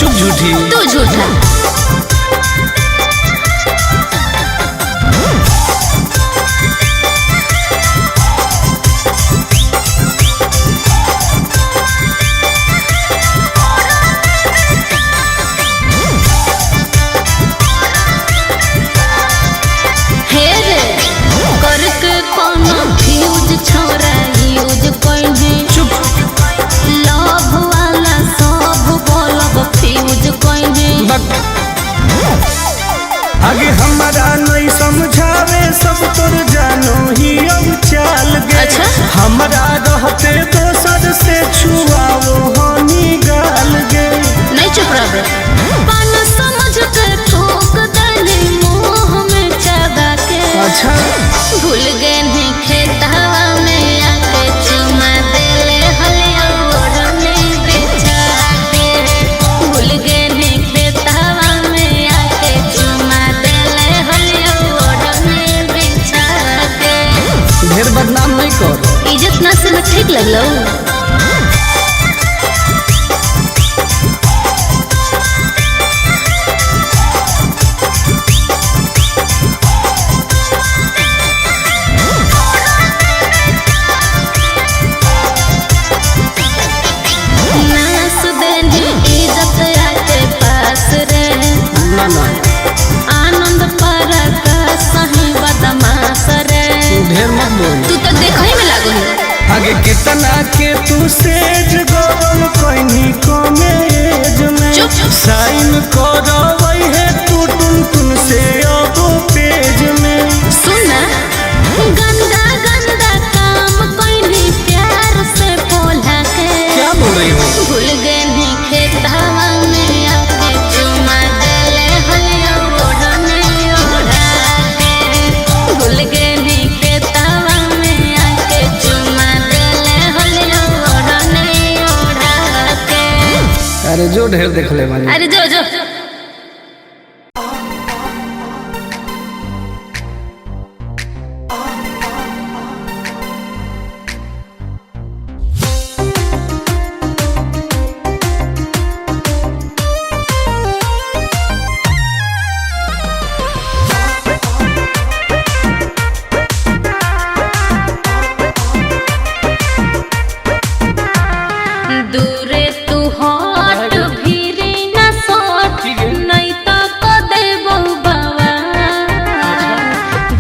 चुप झूठी तू झूठा। आगे हमारा नहीं समझावे सब तोर जानो ही अब चाल गे। अच्छा? हमारा रहते दोसर से छुआओ हनी गाल गे। नहीं चुप रह। पान समझ के ठोक दले मुंह में चबा के। अच्छा भूल गए नहीं खेतवा में आके चुमा देले हलिया ओढ़ने बिछा के। भूल गए नहीं खेतवा में आके चुमा देले हलिया ओढ़ने बिछा के। ढेर बदनाम नहीं कर। इज्जत ना से मैं ठीक लगलो। आनंद पर सही बदमाश रे। ढेर मत बोल। तू तो देखई में लागो है। आगे कितना के तू सेज गरम कहीं कॉलेज में। चुप। साइन करवई है तू टुन से अब पेज में। सुन गंदा गंदा काम कोई प्यार से बोला के। क्या बोल रही हो? भूल गए नहीं खेतवा में आके चुमा देले हलिया ओढ़ने ओढ़ा के। भूल गए नहीं खेतवा में आके चुमा देले हलिया ओढ़ने ओढ़ा के। अरे जो ढेर देख ले वाली। अरे जो जो दूरे तू हट भीरी न सट नहीं तो को देबो बाबा।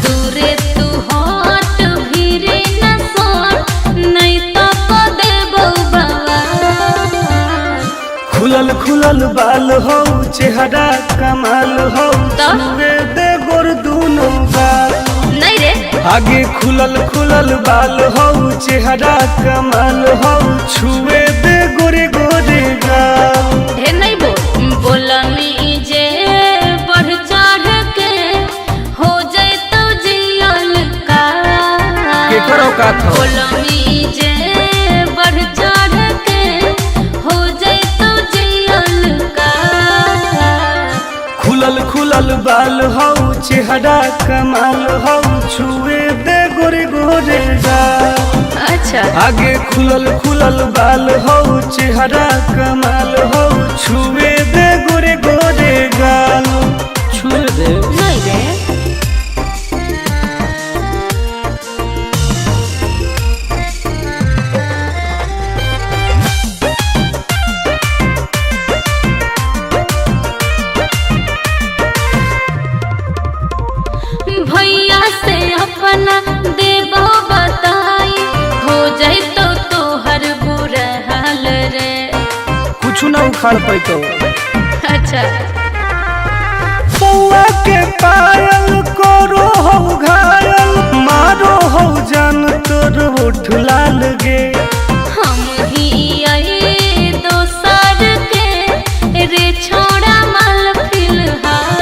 दूरे तू हट भीरी न सट नहीं तो को देबो बाबा। खुलल खुलल बाल हो चेहरा कमाल हो। छुए दे गोर दूनो गाल। नहीं रे आगे खुलल खुलल बाल हो चेहरा कमाल हो। छुए दे गोरे गोरे गाल। हे नहीं बोलनी जे बढ़ चढ़ के हो जाए तो जियल का। के करो का था? बोलनी जे बढ़ चढ़ के हो जाए तो जियल का। खुलल खुलल बाल हो चेहरा कमाल हो। छुए दे गोरे गोरे गाल। अच्छा आगे खुलल खुलल बाल हो चेहरा कमाल हो। छुए दे गोरे गोरे गाल। छुए दे। नहीं रे भैया से अपना देबो बताई हो जाए तो तोहर बुरा हाल रे। कुछ ना उखाड़ पैतो। अच्छा पौआ के पायल करो हो घायल। मारो हो जान तोर ओठ लाल गे। हम ही आई दोसर के रे छोड़ा माल फिलहाल।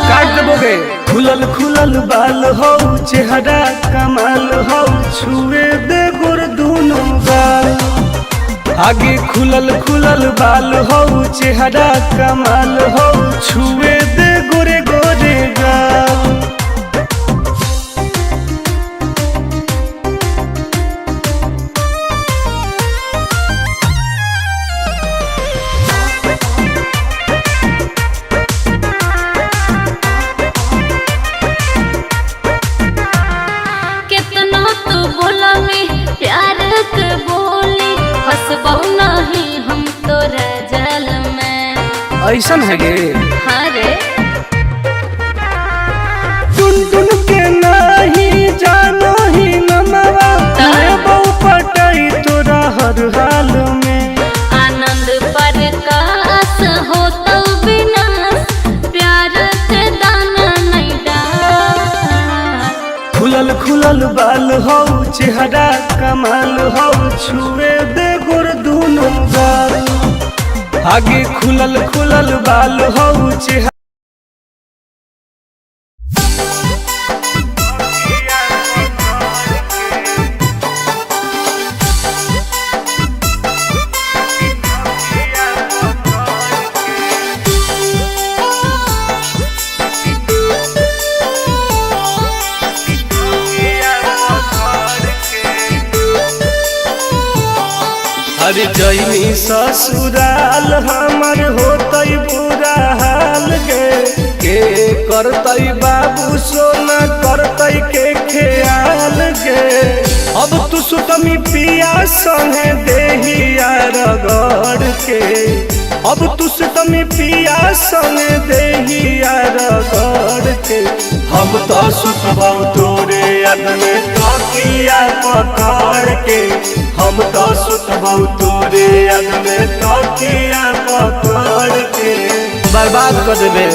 काट देबोगे। खुलल खुलल बाल हो चेहरा कमाल हो। छुए दे गोर दूनो गाल। आगे खुलल खुलल बाल हो चेहरा कमाल हो। छुए दे गोरे गोरे गाल। ऐसन है गे हाँ रे टुन टुन के नहीं जानो ही नमवा बहु पटाई तोरा हर हाल में आनंद प्रकाश हो तो विनाश प्यार के दाना नहीं डाल खुलल खुलल बाल हो चेहरा कमाल हो छुए दे गोर दूनो गाल आगे खुलल खुलल बाल हो चेहरा अरे जैनी ससुराल हमर होतई बुरा हाल के करतई बाबू सोना करतई के ख्याल गे अब तू सुतमी पिया संगे देहिया रगड़ के अब तू सुतमी पिया संगे देहिया रगड़ के हम तो सुतबौ तोरे याद में तकिया पकड़ के हम तो सुतबौ तोरे याद में तकिया पकड़ के बर्बाद कर देबे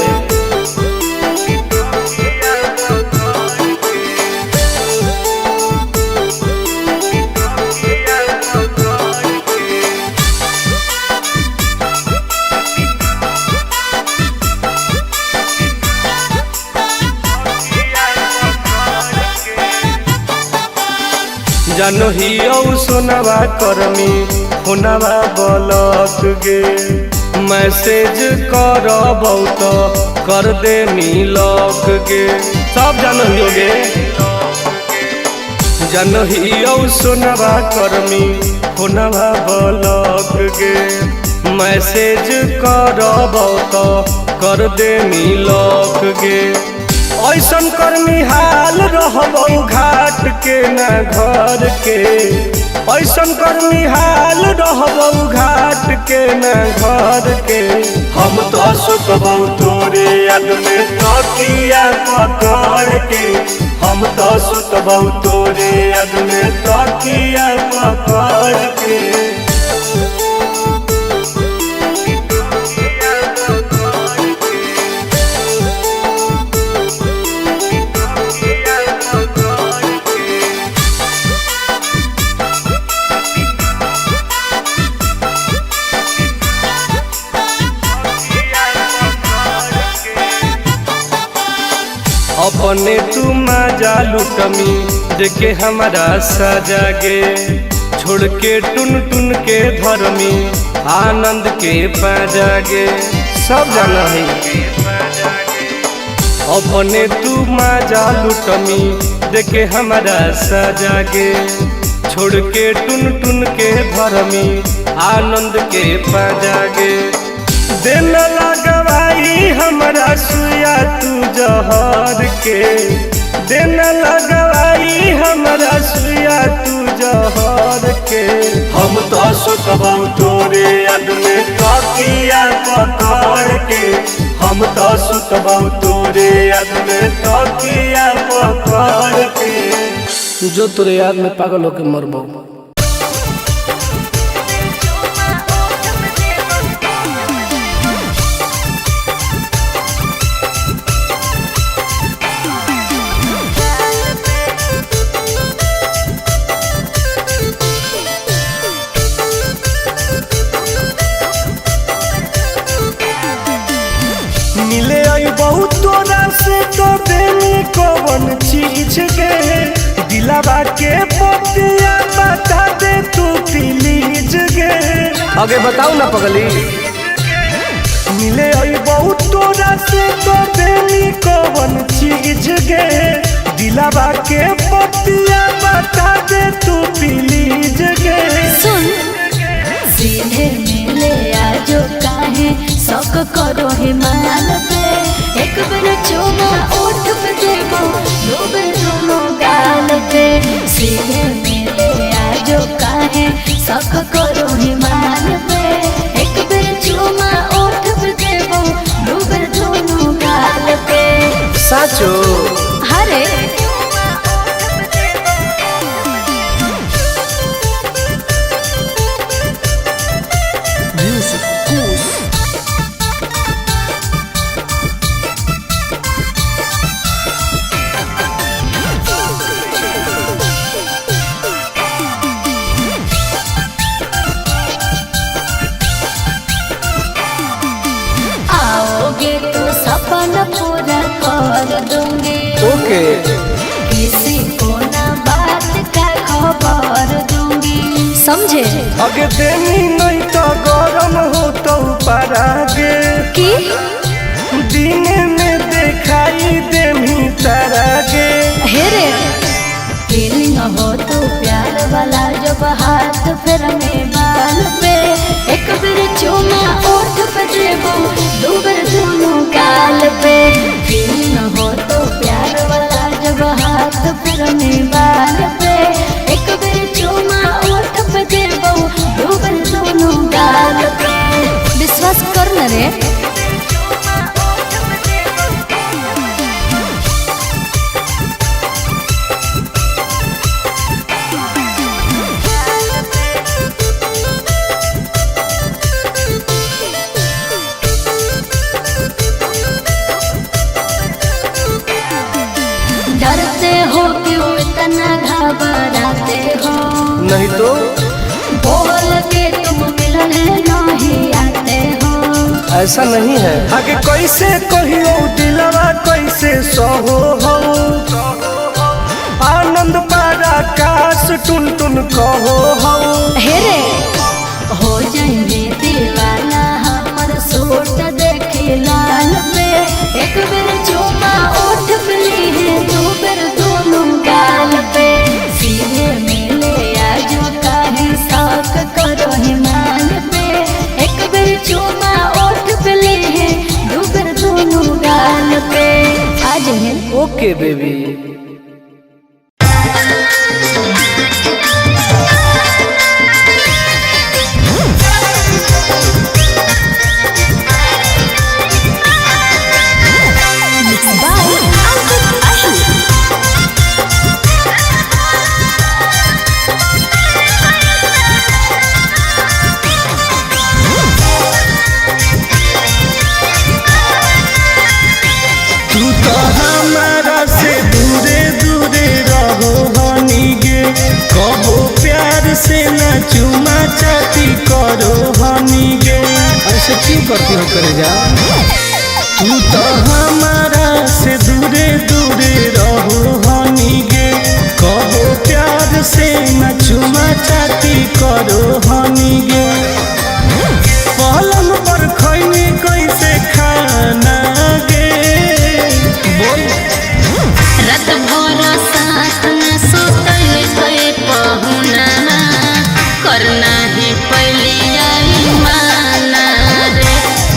जानो ही औ सोनवा करमी फोनवा ब्लॉक गे मैसेज करबौ तो कर दे लॉक गे सब जानो ही गे जानो ही औ सोनवा करमी फोनवा ब्लॉक गे मैसेज करबौ तो कर दे लॉक गे ऐसन कर्मी हाल रहबौ घाट के न घर के ऐसन कर्मी हाल रहबौ घाट के न घर के हम तो सुतबौ तोरे याद में तकिया पकड़ के हम तो सुतबौ तोरे याद में तकिया पकड़ के अपने तू मजा लुटमी देखे हमारा सजा गे छोड़ के टुन टुन के धर्मी आनंद के पाजा गे सब जाना है अपने तू मजा लुटमी देखे हमारा सजा गे छोड़ के टुन टुन के धर्मी आनंद के पाजा गे दिन लगवाई हमरा सुया तू जहर के दिन लगवाई हमरा सुया तू जहर के हम तो सुतबौ तोरे याद में तकिया पकड़ के हम तो सुतबौ तोरे याद में तकिया पकड़ के जो तोरे याद में पागल होके मरबौ मिले आई बहुत तोरा से तो देनी कौन चीज गे दिलावा के पतिया बता दे तू प्लीज गे आगे बताओ ना पगली मिले आई बहुत तोरा से तो देनी कौन चीज गे दिलावा के पतिया बता दे तू प्लीज गे सुन सीधे मिले आजो काहे शौक करो है मान पे एक बार चुमा ओठ पे देबो दो बार दोनों गाल पे सीधे मिले आजो काहे शौक करो है मान पे एक बार चुमा ओठ पे देबो सचो हरे आओगे तो सपना पूरा कर दूंगी। ओके किसी को ना बात का खबर दूंगी, समझे? अगे देनी नहीं तो गरम हो तो परागे कि दिन में दिखाई देमी तारागे। हेरे फीलिंग हो तो प्यार वाला जब हाथ फिर में बाल पे एक बार चूमा ओठ पे देबो दो बार दोनों गाल पे। फीलिंग हो तो प्यार वाला जब हाथ फिर में बाल पे एक बार चूमा ओठ पे देबो दो बार दोनों गाल पे। विश्वास कर न रे। डरते हो क्यों इतना घबराते हो? नहीं तो बोल के तुम मिलने नहीं आते हो। ऐसा नहीं है। आगे कैसे कहियो दिलवा कैसे सहो हो आनंद पारा काश टुन टुन कहो हो। हेरे हो जाएंगे दीवाना हमर सूट देखी लाल पे एक बार चूमा ओठ पे है दो बार दोनों गाल पे। सीधे मिले आजो काहे साक करो हिमाल पे एक बार चूमा ओठ पे है दो बार दोनों गाल पे। आज है ओके बेबी। तू तो हमारा से दूरे दूरे रहो हनी गे कहो प्यार से न चुमा चाटी करो हनी गे। ऐसे क्यों करती हो करे जा। तू तो हमारा से दूरे दूरे रहो हनी गे कहो प्यार से न चुमा चाटी करो हनी गे। पलंग पर खैनी कैसे खाना गे बोल। रात भर साथ में सुतल गए पहुना करना ही पहली आई माना रे।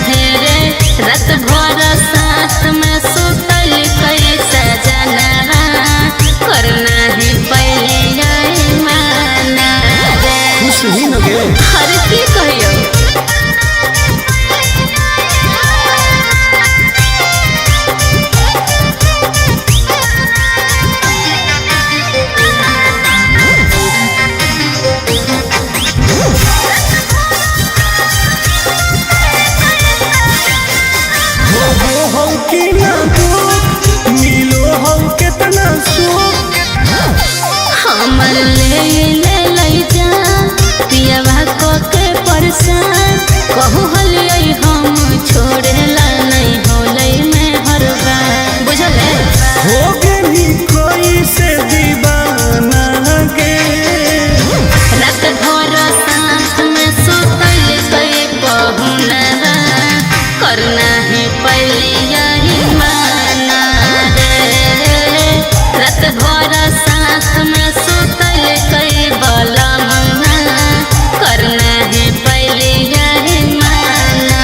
हेरे रात भर साथ में सुतल गए सजना करना ही पहली आई माना रे। खुश ही न गे। हर की कहियो हो कि ना दुख मिलो हो कितना सुख हमर ले लई जा पियवा को के परेशान कहू हलियै हम छोड़ेला नहीं होलै में हर बार बुझले। हो गई कोई से दीवाना गे। रात भर साथ में सुतल गए पहुना करना ही पहली यही माना रे। रात भर साथ में सुतल गए बलम करना ही पहली यही माना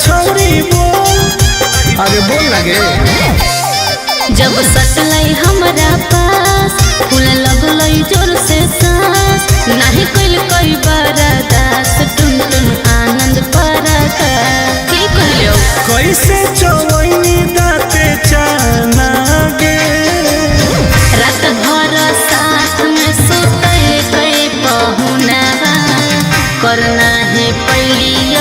छौरी बोल, अरे बोल लगे। जब सटलई हमरा पास फूले लगलई जोर से सांस, नाही कइल कई बरदास टुन टुन आनंद परका। की कहलियो कैसे चवैनी दाते चाना गे, रात भर साथ में सुतई कई पहुना, करना है पहली